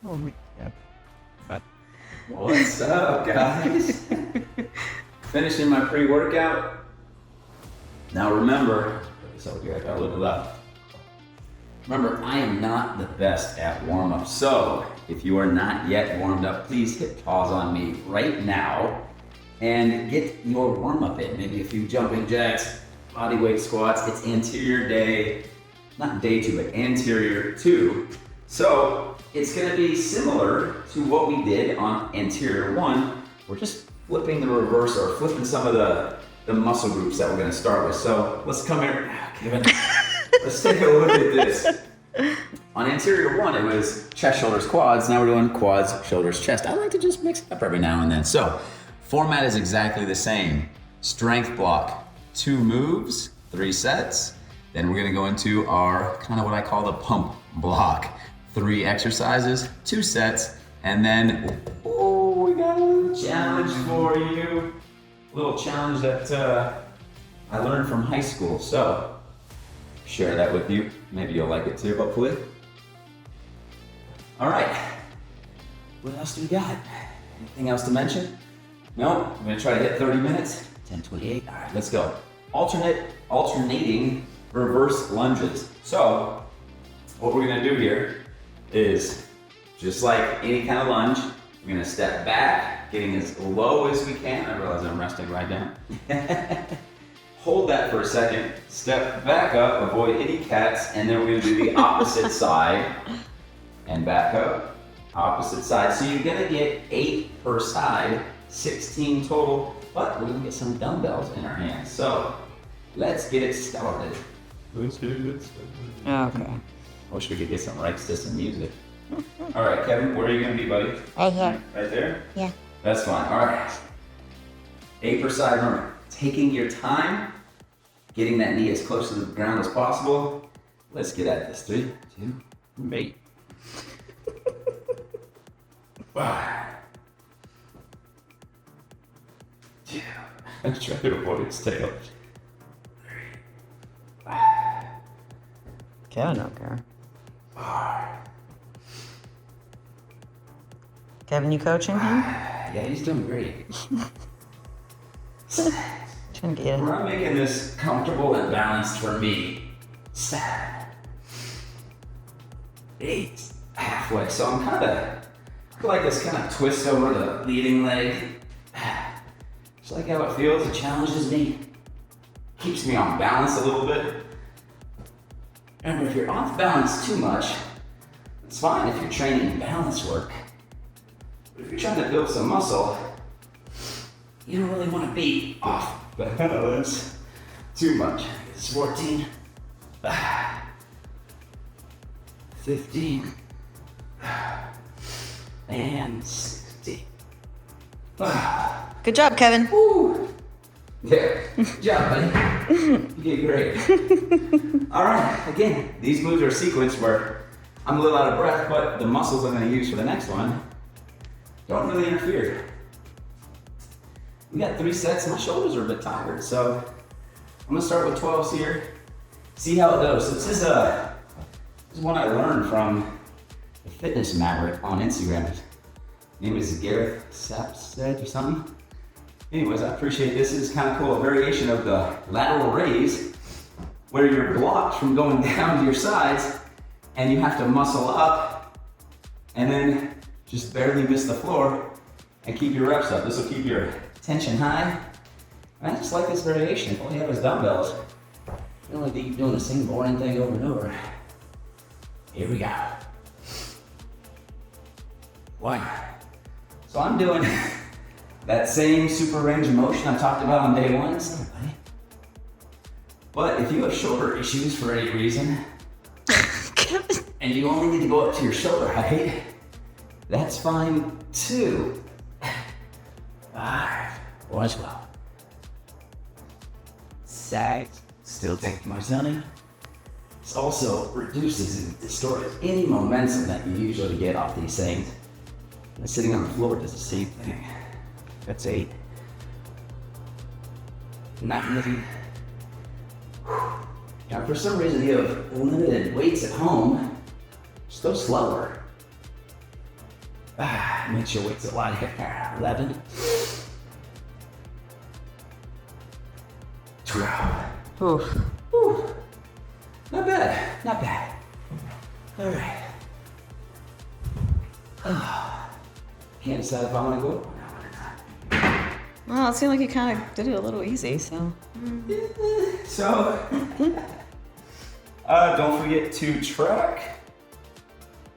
Oh, yeah. But What's up, guys? Finishing my pre-workout. Now remember, put this over here, I got a little left. Remember, I am not the best at warm-up, so if you are not yet warmed up, please hit pause on me right now and get your warm-up in. Maybe a few jumping jacks, body weight squats. It's anterior day, not day 2, but anterior 2. So it's gonna be similar to what we did on anterior 1. We're just flipping the reverse or flipping some of the muscle groups that we're gonna start with. So let's come here, Kevin. Let's take a look at this. On anterior 1, it was chest, shoulders, quads. Now we're doing quads, shoulders, chest. I like to just mix it up every now and then. So format is exactly the same. Strength block, 2 moves, 3 sets. Then we're gonna go into our kind of what I call the pump block. 3 exercises, 2 sets, and then, oh, we got a little challenge for you. A little challenge that I learned from high school. So share that with you. Maybe you'll like it too, hopefully. All right, what else do we got? Anything else to mention? No, I'm gonna try to hit 30 minutes. 10:28, all right, let's go. Alternating reverse lunges. So what we're gonna do here is, just like any kind of lunge, we're gonna step back, getting as low as we can. I realize I'm resting right down. Hold that for a second, step back up, avoid any cats, and then we're gonna do the opposite side, and back up, opposite side. So you're gonna get 8 per side, 16 total, but we're gonna get some dumbbells in our hands. So let's get it started. okay. I wish we could get some right system music. All right, Kevin, where are you gonna be, buddy? Right here. Right there? Yeah. That's fine, all right. 8 per side, remember, taking your time, getting that knee as close to the ground as possible. Let's get at this. 3, 2, 8. 5. 2. I'm trying to avoid its tail. 3. 5. Kevin don't care. 4. Kevin, you coaching him? Yeah, he's doing great. Trying to get it. I'm making this comfortable and balanced for me. 7. 8. Halfway. So I'm I feel like this kind of twist over the leading leg. Just like how it feels, it challenges me. Keeps me on balance a little bit. And if you're off balance too much, it's fine if you're training balance work. But if you're trying to build some muscle, you don't really want to be off balance too much. It's 14, 15, and 16. Good job, Kevin. Woo! Yeah, good job, buddy. You did great. All right, again, these moves are a sequence where I'm a little out of breath, but the muscles I'm going to use for the next one don't really interfere. We got 3 sets, my shoulders are a bit tired, so I'm gonna start with 12s here, see how it goes. So this is one I learned from the Fitness Maverick on Instagram. His name is Gareth Sapsted or something. Anyways, I appreciate this. This is kind of cool, a variation of the lateral raise, where you're blocked from going down to your sides, and you have to muscle up, and then just barely miss the floor, and keep your reps up. This will keep your tension high. And I just like this variation. If all you have is dumbbells, you don't like to keep doing the same boring thing over and over. Here we go. 1. So I'm doing that same super range of motion I talked about on day 1. But if you have shoulder issues for any reason, and you only need to go up to your shoulder height, that's fine too. 5. Watch well. 6. Still taking my sunny. This also reduces and destroys any momentum that you usually get off these things. And sitting on the floor does the same thing. That's 8. 9. Now, for some reason, you have limited weights at home. Just go slower. Makes your weights a lot heavier. 11. 12. Oof. Whew. Not bad, not bad. All right. Can't decide if I want to go. Well, it seemed like you kind of did it a little easy, so. So, don't forget to track.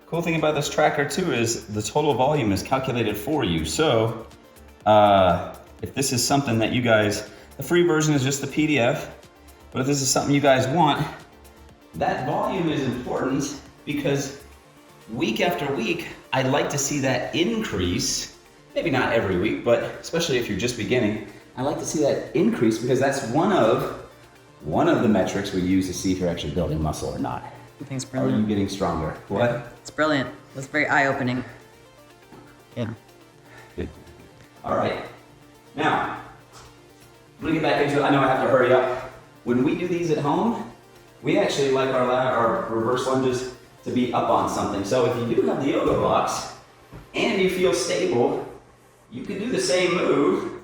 Cool thing about this tracker too is the total volume is calculated for you. So, if this is something that you guys, the free version is just the PDF, but if this is something you guys want, that volume is important because week after week, I'd like to see that increase. Maybe not every week, but especially if you're just beginning, I like to see that increase because that's one of the metrics we use to see if you're actually building muscle or not. I think it's Are you brilliant. getting stronger? What? It's brilliant. It's very eye-opening. Yeah. Good. All right. Now, I'm gonna get back into it. I know I have to hurry up. When we do these at home, we actually like our reverse lunges to be up on something. So if you do have the yoga box and you feel stable, you can do the same move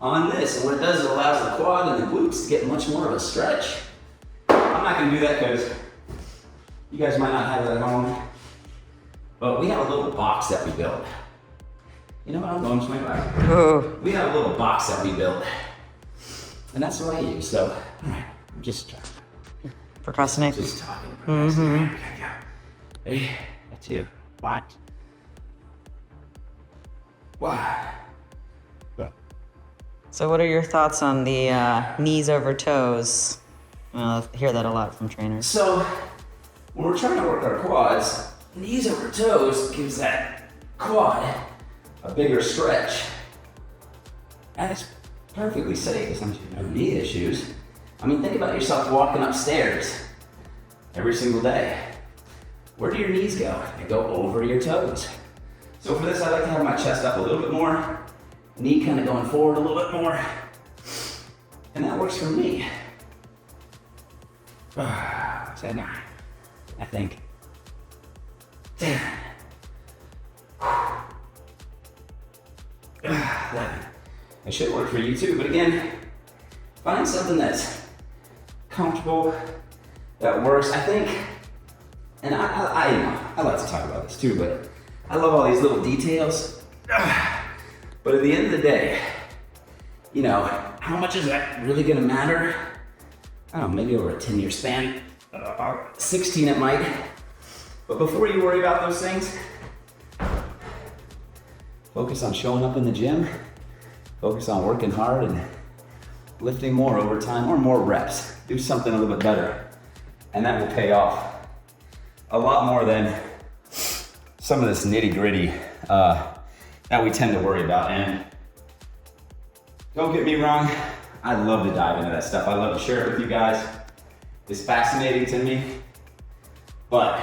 on this. And what it does is it allows the quad and the glutes to get much more of a stretch. I'm not gonna do that because you guys might not have it at home, but we have a little box that we built. You know what, I'm going to my back. Oh. We have a little box that we built, and that's what I use. So, all right, I'm just Procrastinate. talking. Mm-hmm. Ready? 2. 1. 1. So what are your thoughts on the knees over toes? Well, I hear that a lot from trainers. So, when we're trying to work our quads, knees over toes gives that quad a bigger stretch. And it's perfectly safe as long as you have no knee issues. I mean, think about yourself walking upstairs every single day. Where do your knees go? They go over your toes. So for this, I like to have my chest up a little bit more, knee kind of going forward a little bit more, and that works for me. So 9, I think. 10. 11. It should work for you too, but again, find something that's comfortable, that works. I think, and I like to talk about this too, but I love all these little details. But at the end of the day, you know, how much is that really gonna matter? I don't know, maybe over a 10-year span. 16 it might. But before you worry about those things, focus on showing up in the gym, focus on working hard and lifting more over time or more reps. Do something a little bit better. And that will pay off a lot more than some of this nitty-gritty that we tend to worry about. And don't get me wrong, I love to dive into that stuff. I love to share it with you guys. It's fascinating to me. But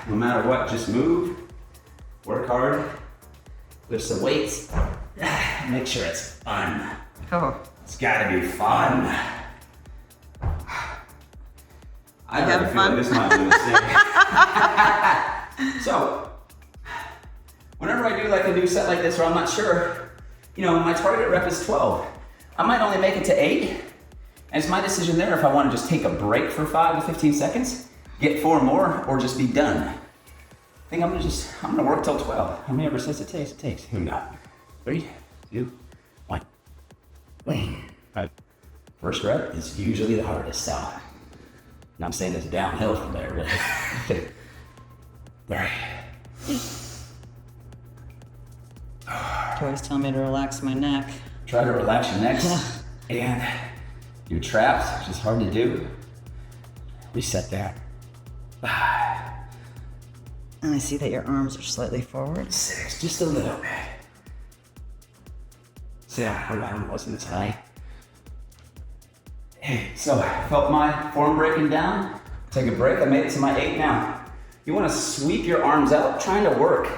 no matter what, just move, work hard, lift some weights, make sure it's fun. Oh. It's gotta be fun. I You having feel like fun? this might be a mistake. So, whenever I do like a new set like this where I'm not sure, you know, my target rep is 12. I might only make it to 8, and it's my decision there if I want to just take a break for 5 to 15 seconds, get 4 more, or just be done. I think I'm gonna work till 12. How many ever sets it takes? It takes. Here we go. 3, 2, 1. Right. First rep is usually the hardest, so. And I'm saying it's downhill from there, really. All right. You always tell me to relax my neck. Try to relax your neck, and your traps, which is hard to do. Reset that. And I see that your arms are slightly forward. 6, just a little bit. See how my arm wasn't as high. Hey, so I felt my form breaking down. Take a break. I made it to my 8 now. You want to sweep your arms out, trying to work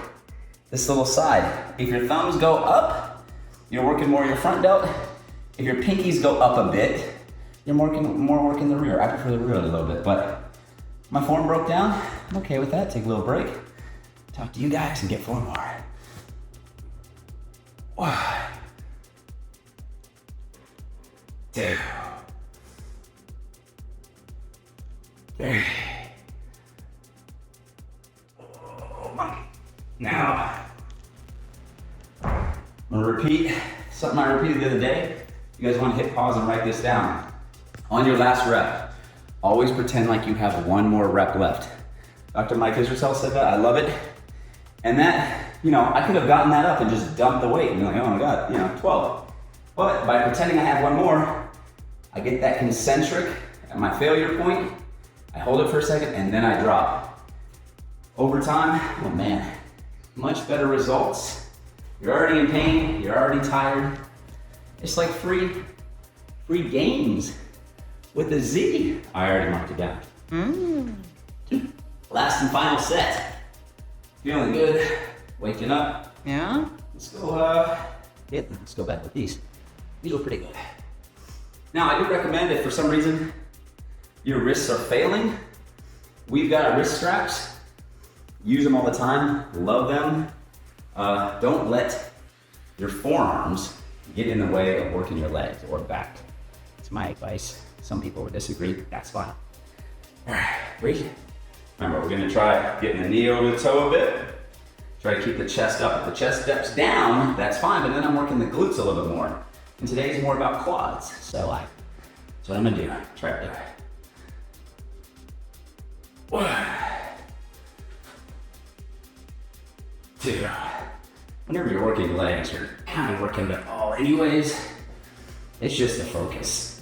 this little side. If your thumbs go up, you're working more your front delt. If your pinkies go up a bit, you're more working the rear. I prefer the rear a little bit, but my form broke down. I'm okay with that. Take a little break. talk to you guys and get 4 more. 1, 2, 3. Oh my. Now, I'm gonna repeat something I repeated the other day. You guys wanna hit pause and write this down. On your last rep, always pretend like you have 1 more rep left. Dr. Mike Israel said that, I love it. And that, you know, I could have gotten that up and just dumped the weight and be like, oh my God, you know, 12. But by pretending I have 1 more, I get that concentric at my failure point, I hold it for a second, and then I drop. Over time, oh man, much better results. You're already in pain, you're already tired. It's like free games with a Z. I already marked it down. Last and final set. Feeling good, waking up. Yeah? Let's go, let's go back with these. These are pretty good. Now, I do recommend if for some reason your wrists are failing, we've got wrist straps. Use them all the time, love them. Don't let your forearms get in the way of working your legs or back. It's my advice. Some people would disagree, that's fine. All right, breathe. Remember, we're gonna try getting the knee over the toe a bit. Try to keep the chest up. If the chest steps down, that's fine, but then I'm working the glutes a little bit more. And today's more about quads, so that's what I'm gonna do. Try it there. 1, 2. Whenever you're working legs, you're kind of working it all anyways. It's just a focus.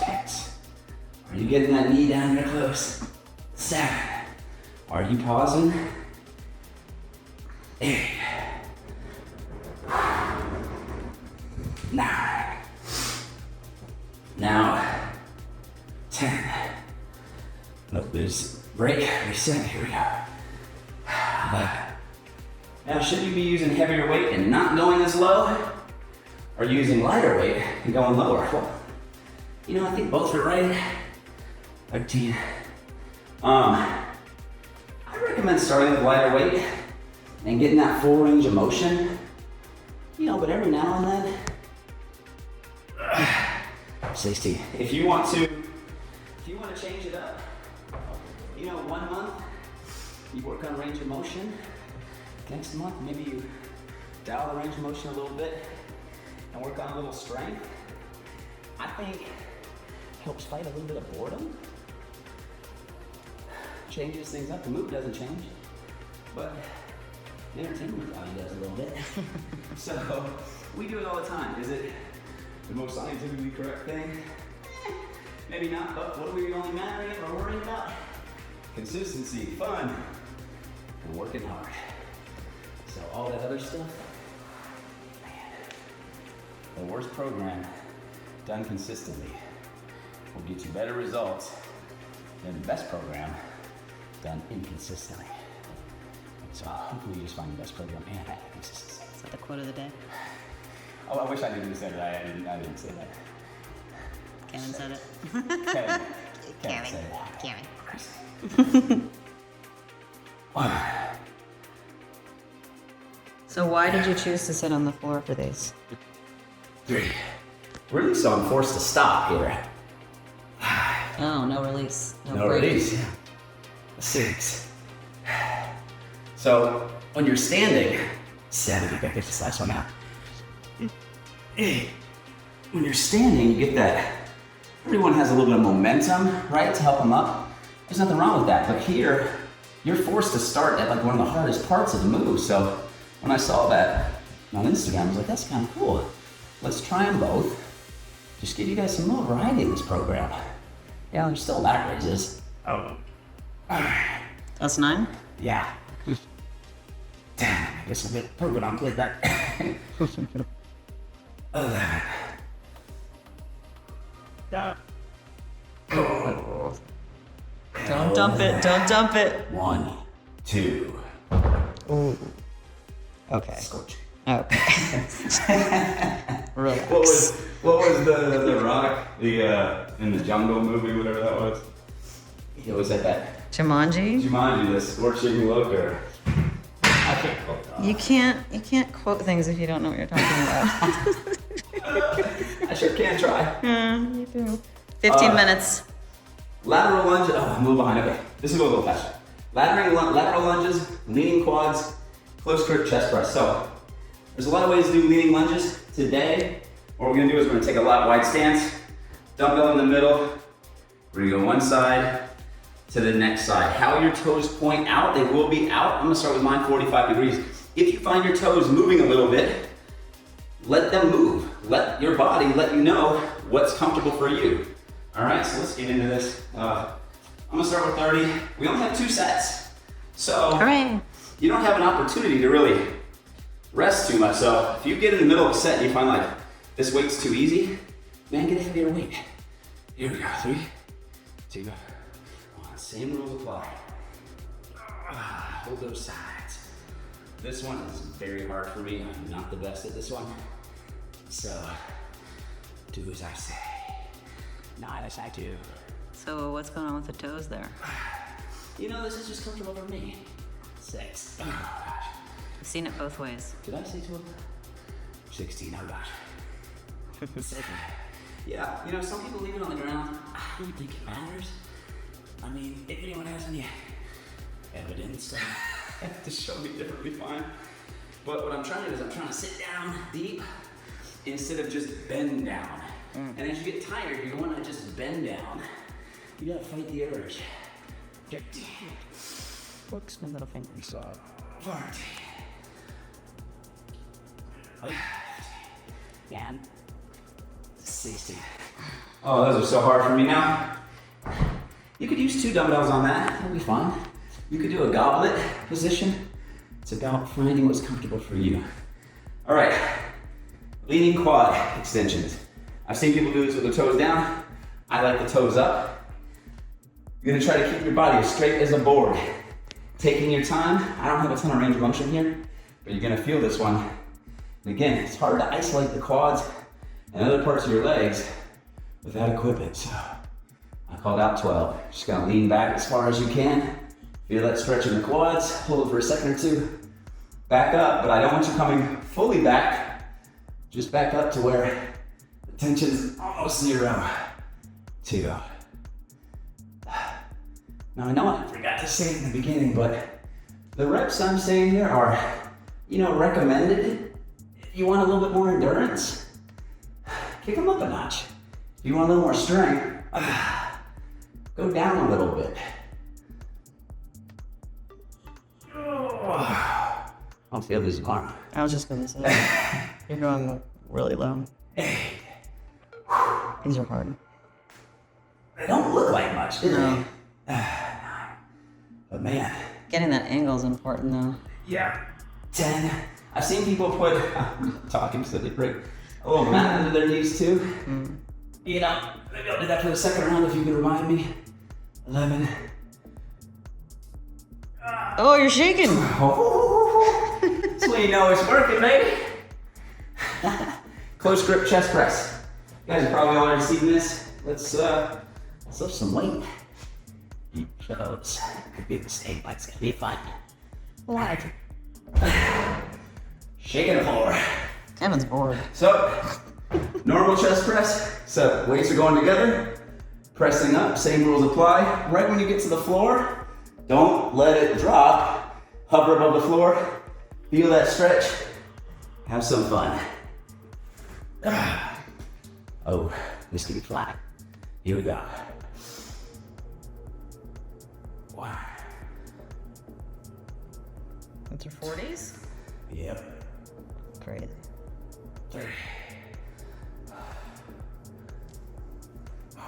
6. Are you getting that knee down there close? 7. Are you pausing? 8. 9. Now, 10. Look, there's break, reset, here we go. 11. Now, should you be using heavier weight and not going as low? Or using lighter weight and going lower? Well, you know, I think both are right. 13. I recommend starting with lighter weight and getting that full range of motion. You know, but every now and then, 16. If you want to change it up, you know, 1 month, you work on range of motion. Next month, maybe you dial the range of motion a little bit and work on a little strength. I think helps fight a little bit of boredom. Changes things up. The move doesn't change, but the entertainment value does a little bit. So we do it all the time. Is it the most scientifically correct thing? Maybe not, but what are we only mattering or worrying about? Consistency, fun, and working hard. So all that other stuff, man, the worst program done consistently will get you better results than the best program done inconsistently. So hopefully you just find the best program and have consistency. Is that the quote of the day? Oh, I wish I didn't say that. I didn't say that. Kevin said it. Kevin said it. Kevin. So why did you choose to sit on the floor for these? 3. Really, so I'm forced to stop here. Oh, no release. No break. release. 6. So when you're standing, 7. I gotta get this last one out. 8. When you're standing, you get that. Everyone has a little bit of momentum, right, to help them up. There's nothing wrong with that. But here, you're forced to start at like one of the hardest parts of the move. So when I saw that on Instagram, I was like, that's kind of cool. Let's try them both. Just give you guys some more variety in this program. Yeah, there's still back raises. Oh. That's 9? Yeah. 10. I guess I'll get proven on play back. 11. Oh. Don't dump it. Don't dump it. 1, 2. Ooh. Okay. Scorch. Okay. Relax. What was the rock in the jungle movie, whatever that was? It was at that Jumanji? the scorching look, or I can't quote that. You can't quote things if you don't know what you're talking about. I sure can try. Yeah, you do. 15 minutes. Lateral lunges. Oh, I'm a little behind. Okay, this will go a little faster. Lateral lunges, leaning quads, close grip chest press. So there's a lot of ways to do leaning lunges. Today, what we're gonna do is we're gonna take a lat wide stance, dumbbell in the middle. We're gonna go one side to the next side. How your toes point out, they will be out. I'm gonna start with mine 45 degrees. If you find your toes moving a little bit, let them move. Let your body let you know what's comfortable for you. All right, so let's get into this. I'm gonna start with 30. We only have 2 sets. So Hooray. you don't have an opportunity to really rest too much. So if you get in the middle of a set and you find like this weight's too easy, man, get a heavier weight. Here we go, 3, 2, 1. Same rules apply. Hold those sides. This one is very hard for me. I'm not the best at this one. So do as I say, not as I do. So what's going on with the toes there? You know, this is just comfortable for me. 6. Oh gosh. I've seen it both ways. Did I say 12? 16, oh gosh. 7. Yeah, you know, some people leave it on the ground. I don't think it matters. I mean, if anyone has any evidence to show me differently, fine. But what I'm trying to do is I'm trying to sit down deep instead of just bend down. And as you get tired, you want to just bend down. You gotta fight the urge. Focus my little finger. Forward. 60. Oh, those are so hard for me now. You could use 2 dumbbells on that. That'll be fun. You could do a goblet position. It's about finding what's comfortable for you. All right, leaning quad extensions. I've seen people do this with the toes down. I like the toes up. You're gonna try to keep your body as straight as a board. Taking your time. I don't have a ton of range of motion here, but you're gonna feel this one. And again, it's hard to isolate the quads and other parts of your legs without equipment. So I called out 12. Just gonna lean back as far as you can. Feel that stretch in the quads. Hold it for a second or 2. Back up, but I don't want you coming fully back. Just back up to where the tension's almost 0. 2. Now I know I forgot to say it in the beginning, but the reps I'm saying here are, you know, recommended. If you want a little bit more endurance, kick them up a notch. If you want a little more strength, go down a little bit. I'll feel this arm. I was just gonna say, you're going really low. 8. These are hard. They don't look like much, do No. they? 9. But man. Getting that angle is important though. Yeah. 10. I've seen people put, talking so they break a little mat under their knees too. You know, maybe I'll do that for the second round if you can remind me. 11. Oh, you're shaking. Oh, that's when you know it's working, baby. Close grip chest press. You guys have probably already seen this. Let's lift some weight. Deep shows. Could be a mistake, but it's gonna be fun. What? Shaking the floor. Kevin's bored. So, normal chest press. So, weights are going together. Pressing up, same rules apply. Right when you get to the floor, don't let it drop. Hover above the floor. Feel that stretch. Have some fun. Oh, this could be flat. Here we go. 1. That's your 40s? Yep. Crazy. 3. 4.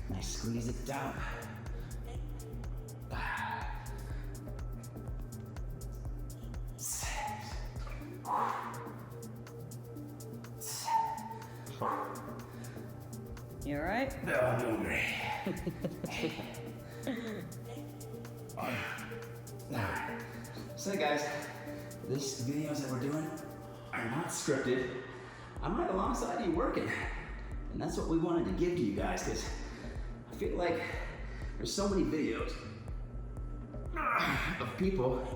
Nice, squeeze it down. 5. 6. 7. You alright? No, I'm doing great. 9. So guys, these videos that we're doing are not scripted. I'm right alongside you working. And that's what we wanted to give to you guys, because I feel like there's so many videos of people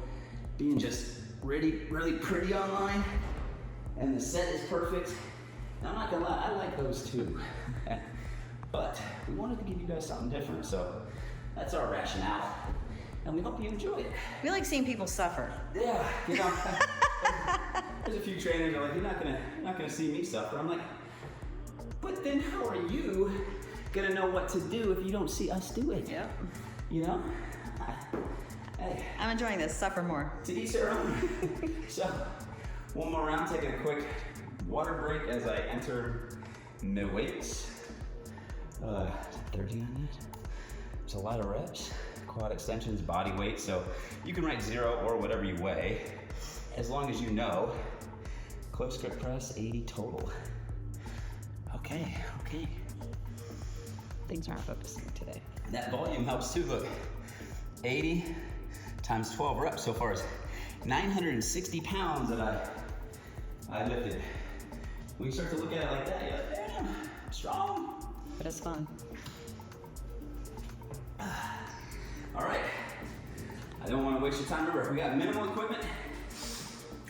being just really pretty online, and the set is perfect. And I'm not gonna lie, I like those too. But we wanted to give you guys something different, so that's our rationale. And we hope you enjoy it. We like seeing people suffer. Yeah, you know, there's a few trainers that are like, you're not gonna see me suffer. I'm like, but then how are you gonna know what to do if you don't see us do it? Yep. You know? Hey. I'm enjoying this. Suffer more. To each their own. So, one more round, taking a quick water break as I enter mid weights. 30 on that. It's a lot of reps. Quad extensions, body weight. So you can write 0 or whatever you weigh, as long as you know. Close grip press, 80 total. Okay. Things aren't focusing today. That volume helps too, look. 80 times 12 reps so far is 960 pounds that I lifted. When you start to look at it like that, you're like, damn, I'm strong. But it's fun. All right, I don't want to waste your time. Remember, we got minimal equipment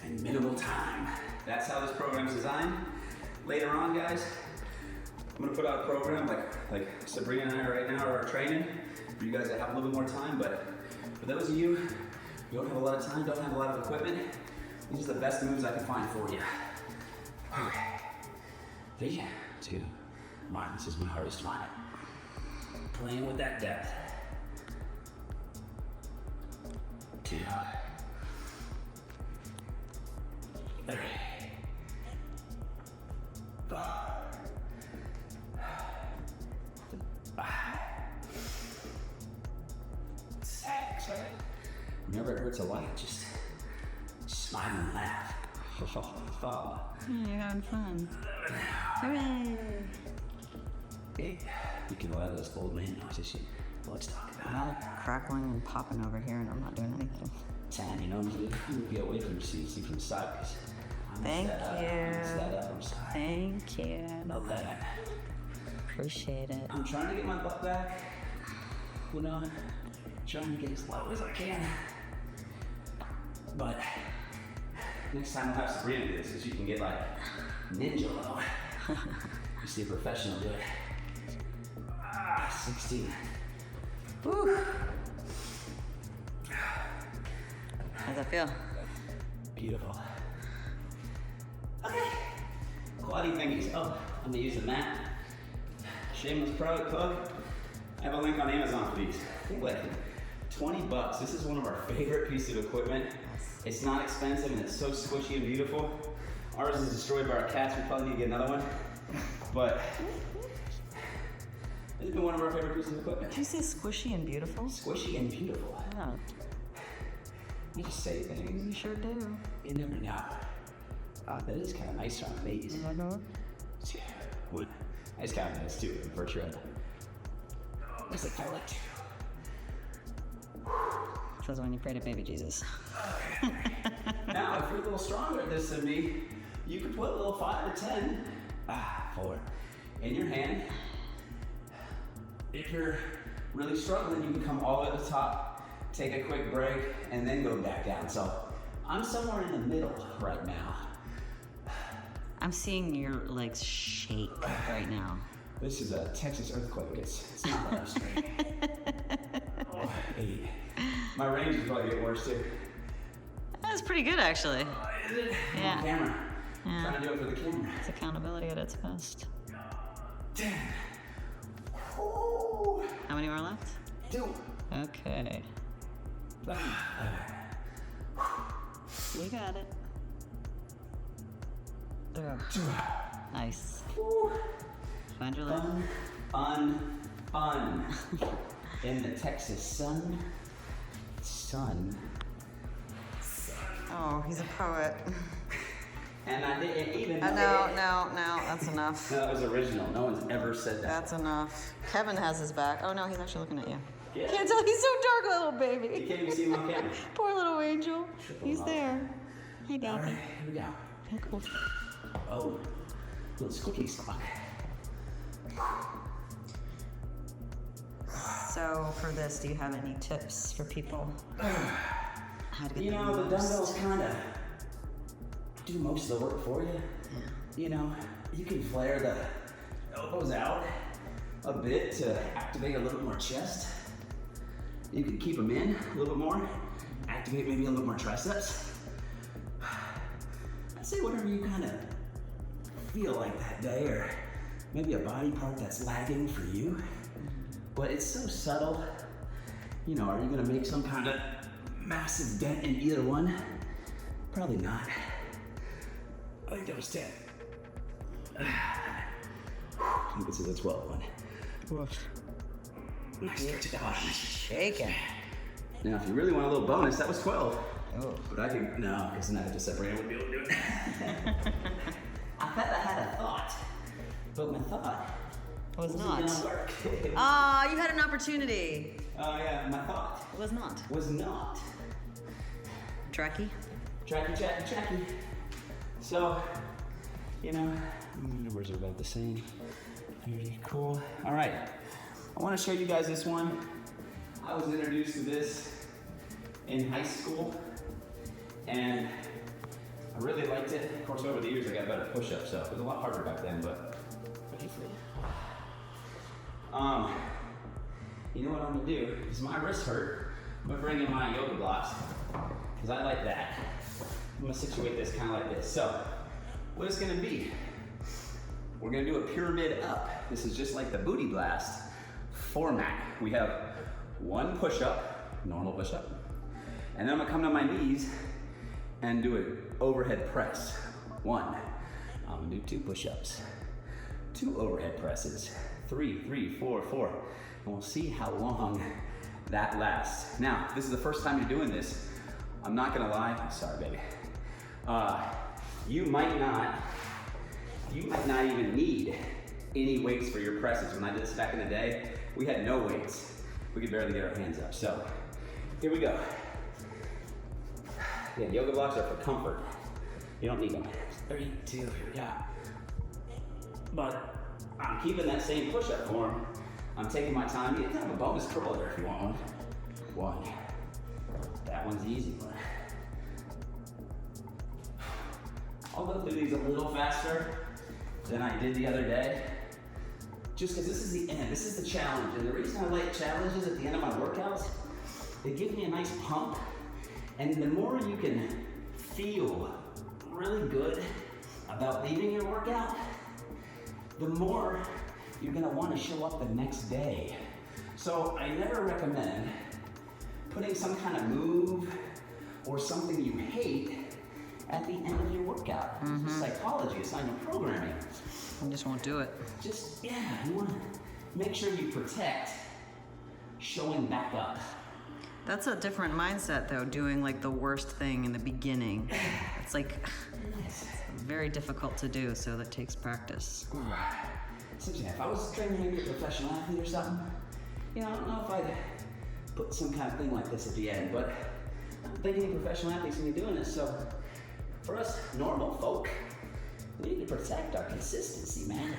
and minimal time. That's how this program is designed. Later on, guys, I'm gonna put out a program like Sabrina and I right now are training for you guys that have a little bit more time. But for those of you who don't have a lot of time, don't have a lot of equipment, these are the best moves I can find for you. Okay, 3, 2, 1. This is my hardest one. Playing with that depth. 2, 3, 4, 5, 6. Whenever it hurts a lot, just smile and laugh. You're having fun. Hooray! You can let those old man noises. Let's talk about I'm all crackling and popping over here, and I'm not doing anything. 10, you know, you get away from your seat, see from the side, because Thank you. I'm sorry. Thank you. Love that. Appreciate it. I'm trying to get my butt back. You know, trying to get as low as I can. But next time I'll have Sabrina do this, because you can get like ninja low. You see a professional do it. 16. Woo. How's that feel? Beautiful. Okay. Quaddy thingies. Oh, I'm gonna use the mat. Shameless product plug. I have a link on Amazon for these. I think like $20. This is one of our favorite pieces of equipment. It's not expensive and it's so squishy and beautiful. Ours is destroyed by our cats. We probably need to get another one. But it's been one of our favorite pieces of equipment. Did you say squishy and beautiful? Squishy and beautiful. Yeah, You just say things. you sure do. You never know. Oh, that is kind of nice on these. Wood. That's kind of nice too, for sure. Looks like I like to. Says when you pray to baby Jesus. Now, if you're a little stronger at this than me, you could put a little 5 or 10, 4, in your hand. If you're really struggling, you can come all the way to the top, take a quick break, and then go back down. So I'm somewhere in the middle right now. I'm seeing your legs shake right now. This is a Texas earthquake. It's not that straight. 8. My range is probably getting worse too. That's pretty good, actually. Is it? Yeah. On camera. Yeah. Trying to do it for the camera. It's accountability at its best. 10. Ooh. How many more left? 2. Okay. You got it. Nice. Find your leg. Fun. In the Texas sun. Oh, he's a poet. And I didn't even No, that's enough. No, that was original. No one's ever said that. That's enough. Kevin has his back. Oh no, he's actually looking at you. Yeah. Can't tell, he's so dark, little You baby. can't even see him on camera. Poor little angel. He's there. Hey, baby. All right, here we go. Hey, cool. Oh. little squeaky squawk. So for this, do you have any tips for people? How to get You know, the dumbbells kind of do most of the work for you. Yeah. You know, you can flare the elbows out a bit to activate a little more chest. You can keep them in a little bit more, activate maybe a little more triceps. I'd say whatever you kind of feel like that day, or maybe a body part that's lagging for you. But it's so subtle. You know, are you gonna make some kind of massive dent in either one? Probably not. I think that was 10. I think this is a 12 one. Nice stretch at the bottom. Shaking. Now, if you really want a little bonus, that was 12. Oh. But I can, no, because then I have to separate it, I wouldn't be able to do it. I thought I had a thought, but my thought Was wasn't not. gonna work. Ah, you had an opportunity. Oh yeah, my thought Was not. was not. Tracky? Tracky. So, you know, numbers are about the same. Very cool. All right, I want to show you guys this one. I was introduced to this in high school, and I really liked it. Of course, over the years I got better push-ups, so it was a lot harder back then, but you know what I'm gonna do? Because my wrists hurt, I'm gonna bring in my yoga blocks, because I like that. I'm gonna situate this kind of like this. So, what it's gonna be, we're gonna do a pyramid up. This is just like the booty blast format. We have one push-up, normal push-up, and then I'm gonna come to my knees and do an overhead press. One. I'm gonna do 2 push-ups, 2 overhead presses, 3, 4, 4, and we'll see how long that lasts. Now, if this is the first time you're doing this, I'm not gonna lie, I'm sorry, baby. You might not even need any weights for your presses. When I did this back in the day, we had no weights. We could barely get our hands up. So, here we go. Yeah, yoga blocks are for comfort. You don't need them. 3, 2, here we go. But I'm keeping that same push-up form. I'm taking my time. You can have a bonus curl there if you want one. 1. That one's the easy one. I'll go through these a little faster than I did the other day. Just because this is the end, this is the challenge. And the reason I like challenges at the end of my workouts, it gives me a nice pump. And the more you can feel really good about leaving your workout, the more you're gonna wanna show up the next day. So I never recommend putting some kind of move or something you hate at the end of your workout. It's just psychology, it's not your programming. I just won't do it. Just, yeah, you wanna make sure you protect showing back up. That's a different mindset though, doing like the worst thing in the beginning. It's like very difficult to do, so that takes practice. So yeah, if I was training maybe a professional athlete or something, you know, I don't know if I'd put some kind of thing like this at the end, but I don't think any professional athletes gonna be doing this, so for us normal folk, we need to protect our consistency, man.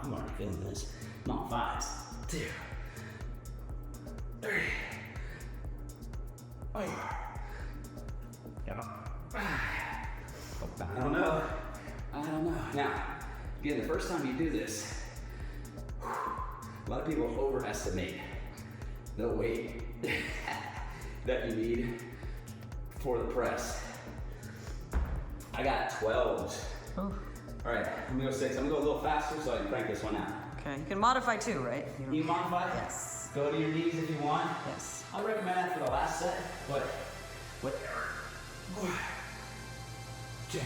I'm already feeling this. I'm on 5s. 2, 3. Oh yeah. I don't know. Now, again, the first time you do this, a lot of people overestimate the weight that you need for the press. I got 12s. Oh. All right, I'm gonna go 6. I'm gonna go a little faster so I can crank this one out. Okay, you can modify too, right? You modify? Yes. Go to your knees if you want. Yes. I recommend that for the last set, but whatever. 1, 2,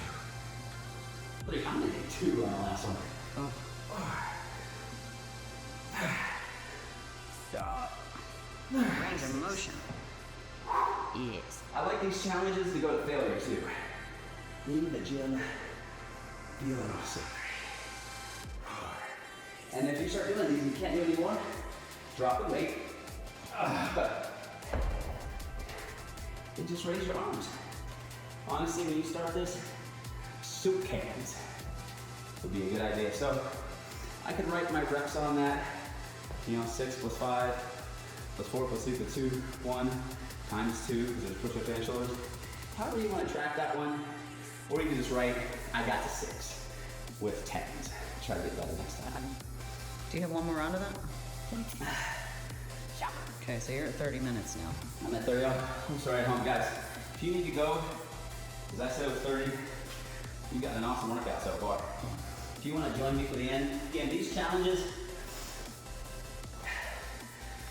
3. I'm gonna do 2 on the last one. Oh. Stop. Range of motion. Yes. I like these challenges to go to failure too. Leave the gym feeling awesome. And if you start doing these and you can't do anymore, drop the weight. And just raise your arms. Honestly, when you start this, soup cans. would be a good idea. So I could write my reps on that, 6 plus 5 plus 4 plus 3 plus 2, 1 times 2, because there's push-ups and shoulders. However you want to track that one, or you can just write, I got to 6 with 10s. Try to get better next time. Do you have one more round of that? Yeah. Okay, so you're at 30 minutes now. I'm at 30. I'm sorry at home, guys. If you need to go, as I said it was 30, you got an awesome workout so far. If you want to join me for the end, again, these challenges,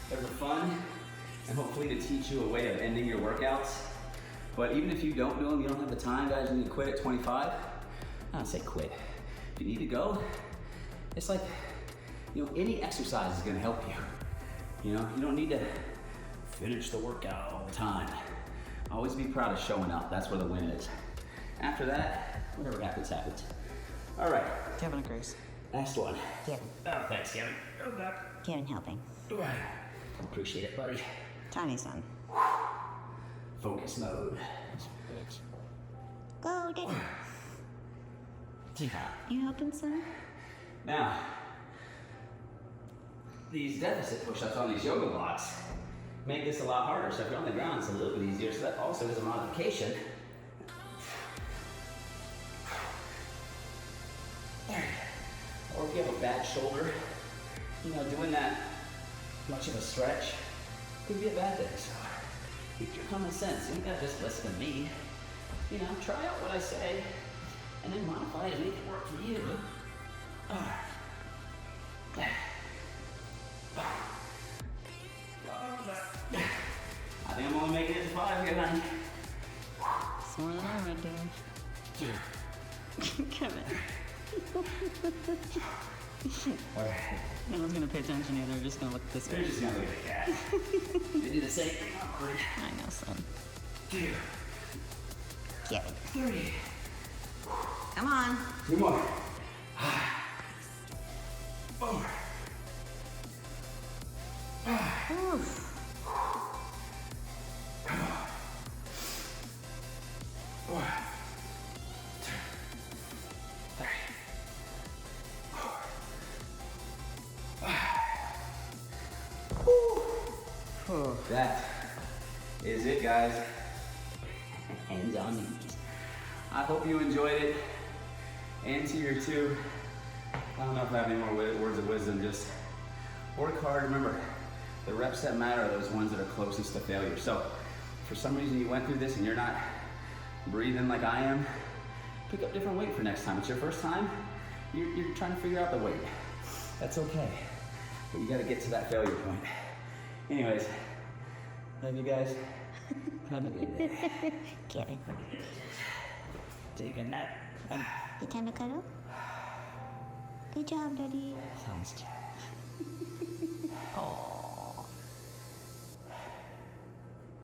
they're for fun and hopefully to teach you a way of ending your workouts. But even if you don't do them, you don't have the time, guys, you need to quit at 25. I don't say quit. If you need to go, it's like, any exercise is going to help you. You don't need to finish the workout all the time. Always be proud of showing up. That's where the win is. After that, whatever happens, happens. All right. Kevin agrees. Next one. Kevin. Oh, thanks, Kevin. Kevin helping. Appreciate it, buddy. Tiny son. Focus mode. Go, Daddy. You helping, son? Now, these deficit push-ups on these yoga blocks make this a lot harder. So if you're on the ground, it's a little bit easier. So that also is a modification. Or if you have a bad shoulder, doing that much of a stretch could be a bad thing. So use your common sense. You don't gotta just listen to me. Try out what I say and then modify it and make it work for you. I think I'm only making it to 5 here, honey. It's more than I'm doing. Kevin. Alright. No one's gonna pay attention either. They're just gonna look this They're way. just gonna look at the cat. They do the same thing. I know, son. 2, Kevin. 3. Come on. 2 more. 4. Oof. Come on. 1, 2, 3, 4. That is it, guys. Hands on knees. I hope you enjoyed it. Anterior 2. I don't know if I have any more words of wisdom. Just work hard. Remember, the reps that matter are those ones that are closest to failure. So, if for some reason you went through this and you're not breathing like I am, pick up different weight for next time. It's your first time. You're trying to figure out the weight. That's okay. But you got to get to that failure point. Anyways, love you guys. Have a good day. Kevin. Take a nap. You time to cuddle? Good job, Daddy. Sounds